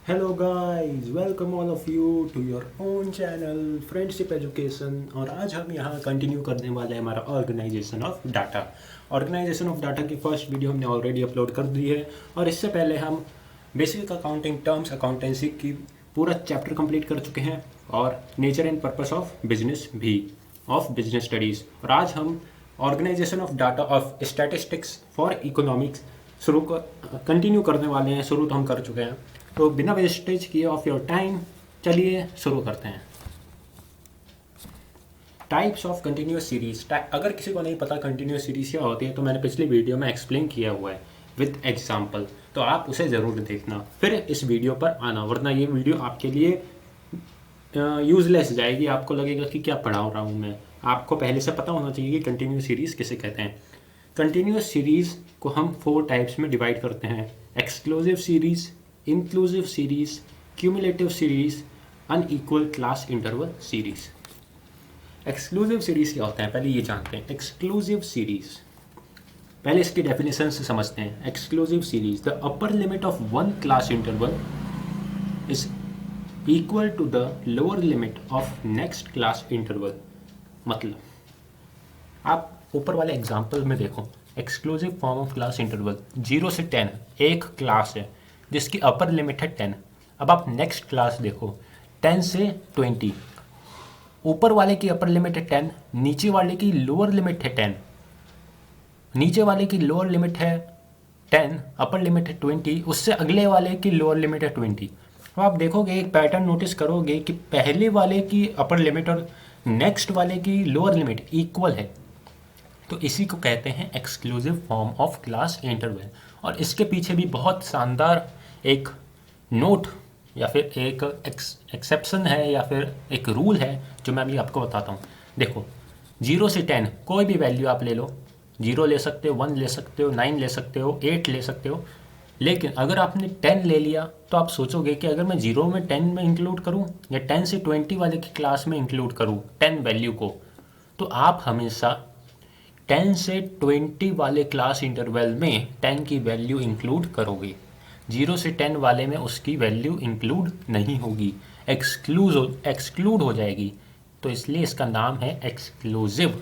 Hello guys, welcome all of you to your own channel friendship education. और आज हम यहाँ कंटिन्यू करने वाले हैं हमारा organisation of data. Organisation of data की फर्स्ट वीडियो हमने ऑलरेडी अपलोड कर दी है और इससे पहले हम बेसिक अकाउंटिंग टर्म्स अकाउंटेंसी की पूरा चैप्टर कंप्लीट कर चुके हैं और nature and purpose of business भी ऑफ बिजनेस स्टडीज़। और आज हम organisation of data of statistics for economics continue करने वाले हैं। शुरू तो हम कर चुके हैं, तो बिना वेस्टेज किए ऑफ योर टाइम चलिए शुरू करते हैं। Types of continuous series. अगर किसी को नहीं पता कंटिन्यूस सीरीज क्या होती है तो मैंने पिछली वीडियो में एक्सप्लेन किया हुआ है विद एग्जाम्पल, तो आप उसे ज़रूर देखना फिर इस वीडियो पर आना, वरना ये वीडियो आपके लिए यूजलेस जाएगी। आपको लगेगा कि क्या पढ़ा रहा हूँ मैं। आपको पहले से पता होना चाहिए कि कंटिन्यूस सीरीज किसे कहते हैं। कंटिन्यूस सीरीज को हम 4 टाइप्स में डिवाइड करते हैं: exclusive series, inclusive series, cumulative series, unequal class interval series. Exclusive series क्या होता है पहले ये जानते हैं। एक्सक्लूसिव सीरीज, पहले इसकी डेफिनेशन से समझते हैं। Exclusive series, the upper limit of one class interval is equal to the lower limit of next class interval. मतलब आप ऊपर वाले एग्जाम्पल में देखो, exclusive form of class interval 0 से 10 एक क्लास है जिसकी अपर लिमिट है 10। अब आप नेक्स्ट क्लास देखो 10 से 20, ऊपर वाले की अपर लिमिट है 10, नीचे वाले की लोअर लिमिट है 10। नीचे वाले की लोअर लिमिट है 10, अपर लिमिट है 20, उससे अगले वाले की लोअर लिमिट है 20। अब आप देखोगे एक पैटर्न नोटिस करोगे कि पहले वाले की अपर लिमिट और नेक्स्ट वाले की लोअर लिमिट इक्वल है, तो इसी को कहते हैं exclusive form of class interval. और इसके पीछे भी बहुत शानदार एक नोट या फिर एक एक्सेप्शन है या फिर एक रूल है जो मैं अभी आपको बताता हूँ। देखो 0 से 10 कोई भी वैल्यू आप ले लो, 0 ले सकते हो, 1 ले सकते हो, 9 ले सकते हो, 8 ले सकते हो। लेकिन अगर आपने 10 ले लिया तो आप सोचोगे कि अगर मैं 0 में 10 में इंक्लूड करूँ या 10 से 20 वाले की क्लास में इंक्लूड करूँ 10 वैल्यू को, तो आप हमेशा 10 से 20 वाले क्लास इंटरवल में 10 की वैल्यू इंक्लूड करोगे। 0 से 10 वाले में उसकी वैल्यू इंक्लूड नहीं होगी, एक्सक्लूड हो जाएगी। तो इसलिए इसका नाम है एक्सक्लूसिव।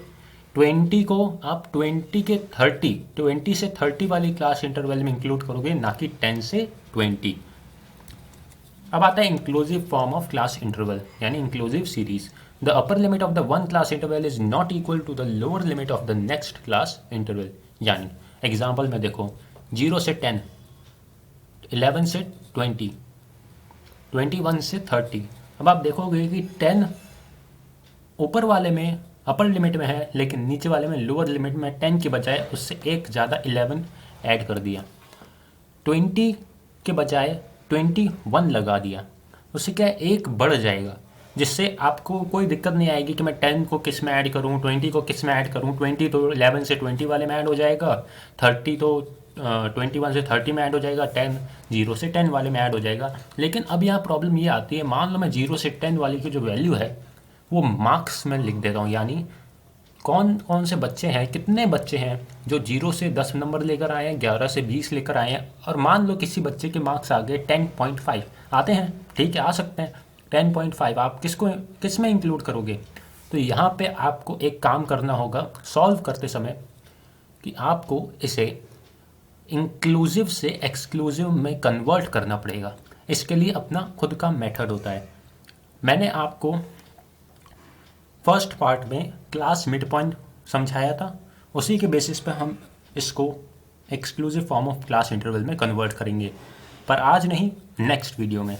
20 को आप 20 से 30 वाली क्लास इंटरवल में इंक्लूड करोगे, ना कि 10 से 20। अब आता है inclusive form of class interval यानी inclusive series. The upper limit of the one class interval is not equal to the lower limit of the next class interval. यानी एग्जाम्पल में देखो 0 से 10, 11 से 20, 21 से 30। अब आप देखोगे कि 10 ऊपर वाले में अपर लिमिट में है लेकिन नीचे वाले में लोअर लिमिट में 10 के बजाय उससे एक ज़्यादा 11 ऐड कर दिया। 20 के बजाय 21 लगा दिया, उससे क्या है एक बढ़ जाएगा, जिससे आपको कोई दिक्कत नहीं आएगी कि मैं 10 को किस में ऐड करूँ, 20 को किस में ऐड करूँ। 20 तो 11 से 20 वाले में ऐड हो जाएगा, 30 तो 21 से 30 में ऐड हो जाएगा, 10 0 से 10 वाले में ऐड हो जाएगा। लेकिन अब यहाँ प्रॉब्लम ये आती है, मान लो मैं 0 से 10 वाले की जो वैल्यू है वो मार्क्स में लिख देता हूँ, यानी कौन कौन से बच्चे हैं, कितने बच्चे हैं जो 0 से 10 नंबर लेकर आए हैं, 11 से 20 लेकर आए हैं। और मान लो किसी बच्चे के मार्क्स आ गए 10.5 आते हैं, ठीक है आ सकते हैं 10.5, आप किस में इंक्लूड करोगे? तो यहाँ पे आपको एक काम करना होगा सॉल्व करते समय कि आपको इसे इंक्लूसिव से एक्सक्लूसिव में कन्वर्ट करना पड़ेगा। इसके लिए अपना खुद का मेथड होता है। मैंने आपको फर्स्ट पार्ट में क्लास मिड पॉइंट समझाया था, उसी के बेसिस पे हम इसको exclusive form of class interval में कन्वर्ट करेंगे, पर आज नहीं, नेक्स्ट वीडियो में।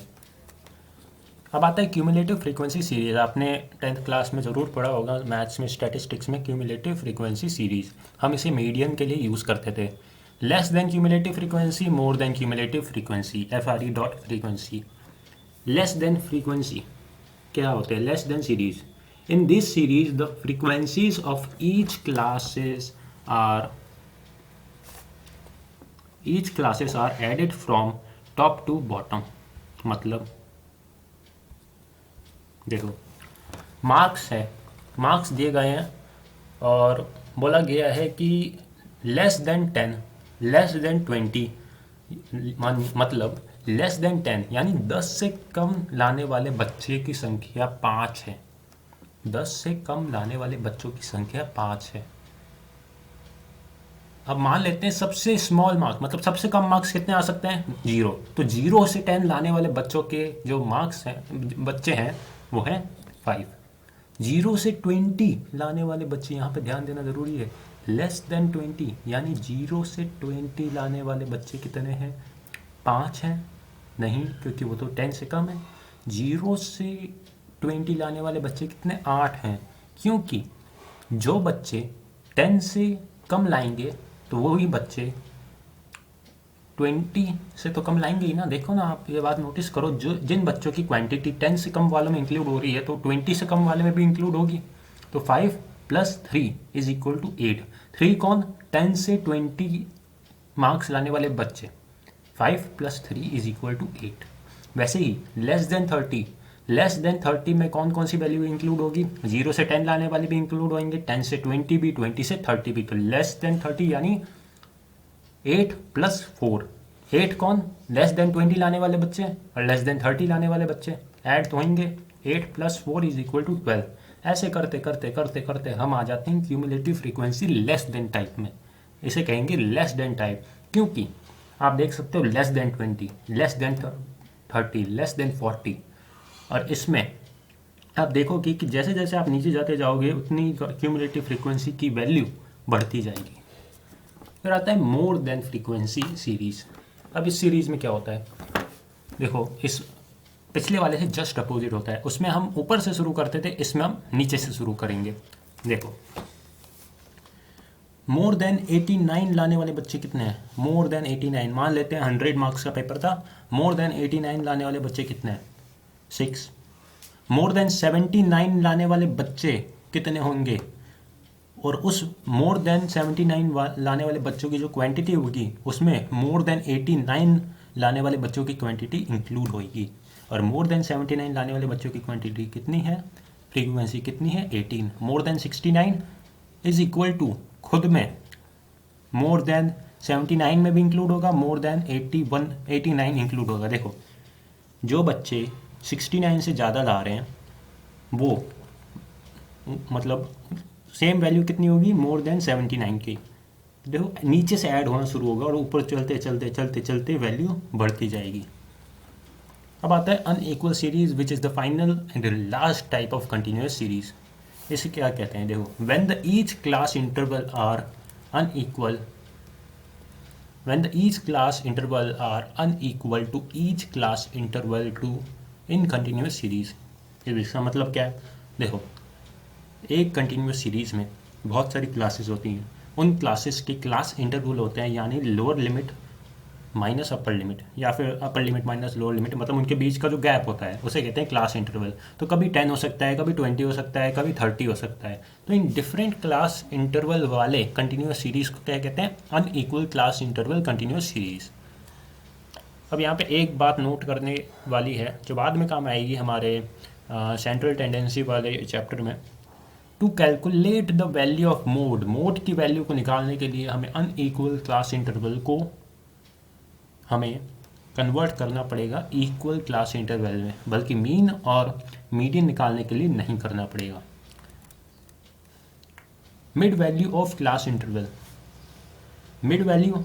अब आता है क्यूमुलेटिव फ्रीक्वेंसी सीरीज। आपने 10th क्लास में ज़रूर पढ़ा होगा मैथ्स में, स्टैटिस्टिक्स में, क्यूमुलेटिव फ्रीक्वेंसी सीरीज। हम इसे मीडियन के लिए यूज़ करते थे। Less than cumulative frequency, more than cumulative frequency, FRE dot frequency. Less than frequency क्या होते हैं? Less than series. In this series, the frequencies of each classes are added from top to bottom। मतलब देखो marks है, marks दिए गए हैं और बोला गया है कि लेस देन 10, लेस देन 20, मतलब लेस देन 10 यानी 10 से कम लाने वाले बच्चे की संख्या 5 है। 10 से कम लाने वाले बच्चों की संख्या 5 है। अब मान लेते हैं सबसे स्मॉल मार्क्स, मतलब सबसे कम मार्क्स कितने आ सकते हैं, 0। तो 0 से 10 लाने वाले बच्चों के जो मार्क्स हैं, बच्चे हैं, वो हैं 5। 0 से 20 लाने वाले बच्चे, यहाँ पे ध्यान देना ज़रूरी है, लेस देन 20 यानी 0 से 20 लाने वाले बच्चे कितने हैं, 5 हैं। नहीं, क्योंकि वो तो 10 से कम है। 0 से 20 लाने वाले बच्चे कितने, 8 हैं, क्योंकि जो बच्चे 10 से कम लाएंगे तो वही बच्चे 20 से तो कम लाएंगे ही ना। देखो ना, आप ये बात नोटिस करो, जो जिन बच्चों की क्वांटिटी 10 से कम वालों में इंक्लूड हो रही है तो 20 से कम वाले में भी इंक्लूड होगी। तो 5 + 3 = 8। 3 कौन, 10 से 20 मार्क्स लाने वाले बच्चे। 5 + 3 = 8। वैसे ही लेस देन 30 में कौन कौन सी वैल्यू इंक्लूड होगी, 0 से 10 लाने वाले भी इंक्लूड होंगे, 10 से 20 भी, 20 से 30 भी। तो लेस देन 30 यानी 8 + 4। 8 कौन, लेस देन 20 लाने वाले बच्चे और लेस देन 30 लाने वाले बच्चे ऐड तो होंगे। 8 + 4 = 12। ऐसे करते करते करते करते हम आ जाते हैं cumulative frequency less than type में। इसे कहेंगे लेस देन टाइप, क्योंकि आप देख सकते हो less than 20, less than 30, less than 40। और इसमें आप देखोगे कि जैसे जैसे आप नीचे जाते जाओगे उतनी क्यूमुलेटिव फ्रीक्वेंसी की वैल्यू बढ़ती जाएगी। फिर आता है मोर देन फ्रीक्वेंसी सीरीज़। अब इस सीरीज़ में क्या होता है, देखो इस पिछले वाले से जस्ट अपोजिट होता है। उसमें हम ऊपर से शुरू करते थे, इसमें हम नीचे से शुरू करेंगे। देखो मोर देन 89 लाने वाले बच्चे कितने हैं, मोर देन 89, मान लेते हैं 100 मार्क्स का पेपर था, मोर देन 89 लाने वाले बच्चे कितने हैं, 6। मोर देन 79 लाने वाले बच्चे कितने होंगे, और उस मोर देन 79 लाने वाले बच्चों की जो क्वांटिटी होगी उसमें मोर देन 89 लाने वाले बच्चों की क्वांटिटी इंक्लूड होगी। और मोर देन 79 लाने वाले बच्चों की क्वांटिटी कितनी है, फ्रीक्वेंसी कितनी है, 18। मोर देन 69 = खुद में मोर देन 79 में भी इंक्लूड होगा, मोर देन 89 इंक्लूड होगा। देखो जो बच्चे 69 से ज़्यादा ला रहे हैं वो मतलब सेम वैल्यू कितनी होगी, मोर देन 79 की। देखो नीचे से ऐड होना शुरू होगा और ऊपर चलते चलते चलते चलते वैल्यू बढ़ती जाएगी। अब आता है unequal series which is the final and last type of continuous series. इसे क्या कहते हैं, देखो when the each class interval are unequal, when the each class interval are unequal to each class interval to in continuous series। इसका मतलब क्या है, देखो एक कंटिन्यूस सीरीज़ में बहुत सारी क्लासेस होती हैं, उन क्लासेस के क्लास इंटरवल होते हैं, यानी lower limit minus upper limit, या फिर upper limit minus lower limit, मतलब उनके बीच का जो गैप होता है उसे कहते हैं क्लास इंटरवल। तो कभी 10 हो सकता है, कभी 20 हो सकता है, कभी 30 हो सकता है। तो इन डिफरेंट क्लास इंटरवल वाले कंटिन्यूस सीरीज़ को क्या कहते हैं, unequal class interval continuous series. अब यहाँ पे एक बात नोट करने वाली है जो बाद में काम आएगी हमारे सेंट्रल टेंडेंसी वाले चैप्टर में। To calculate the value of mode, mode की वैल्यू को निकालने के लिए हमें अनइक्वल क्लास इंटरवल को हमें कन्वर्ट करना पड़ेगा इक्वल क्लास इंटरवल में, बल्कि मीन और मीडियन निकालने के लिए नहीं करना पड़ेगा। Mid value of class interval, mid value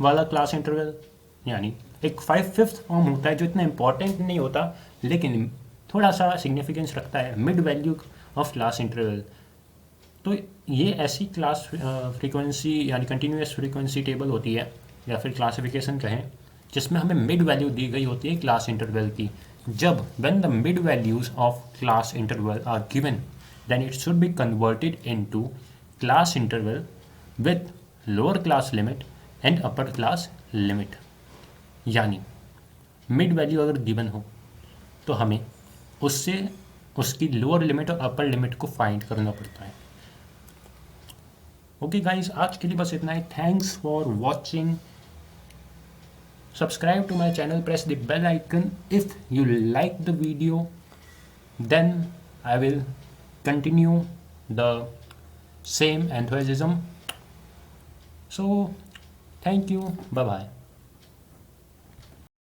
वाला क्लास इंटरवल यानी एक 5/5 फॉर्म होता है जो इतना इंपॉर्टेंट नहीं होता लेकिन थोड़ा सा सिग्निफिकेंस रखता है, mid value of class interval. तो ये ऐसी क्लास फ्रीक्वेंसी यानी कंटिन्यूस फ्रीक्वेंसी टेबल होती है या फिर क्लासिफिकेशन कहें, जिसमें हमें मिड वैल्यू दी गई होती है क्लास इंटरवल की। जब when the mid values of class interval are given then it should be converted into class interval with lower class limit and upper class limit. यानी मिड वैल्यू अगर given हो तो हमें उससे उसकी लोअर लिमिट और अपर लिमिट को find करना पड़ता है। ओके गाइस, आज के लिए बस इतना ही। Thanks for watching. Subscribe to my channel, press the bell icon. If you like the video, then I will continue the same enthusiasm. So, thank you. Bye bye.